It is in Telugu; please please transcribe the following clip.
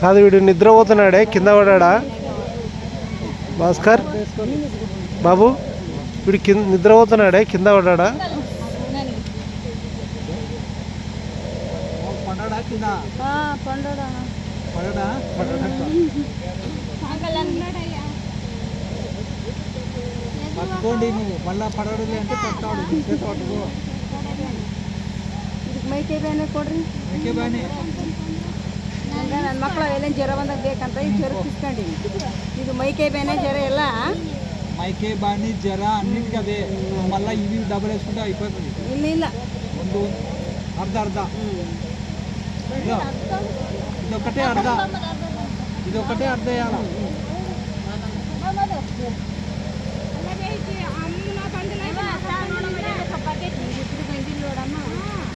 కాదు వీడు నిద్రపోతున్నాడే, కింద పడ్డా? భాస్కర్ బాబు వీడు నిద్రపోతున్నాడే, కింద పడ్డా? పట్టుకోండి నువ్వు మళ్ళా పడడు అంటే పట్టాడు ಮೈಕೈ ಬೇನೆ ಕೊಡ್ರಿ. ನನ್ನ ಮಕ್ಕಳು ಎಲ್ಲ ಜ್ವರ ಬಂದಾಗ ಬೇಕಂತ ಈ ಜ್ವರ ಕಿಸ್ಕೊಂಡು ಇದು ಮೈಕೈ ಬೇನೆ ಜ್ವರ ಎಲ್ಲ మైకే బాని జ్వర అన్నిటికీ అదే. మళ్ళీ ఇవి డబ్బులు వేసుకుంటే అయిపోతుంది. ಇಲ್ಲ ಒಂದು ಅರ್ಧ ಅರ್ಧ ಇದೊಕ್ಕటే అర్ధ వేయాల.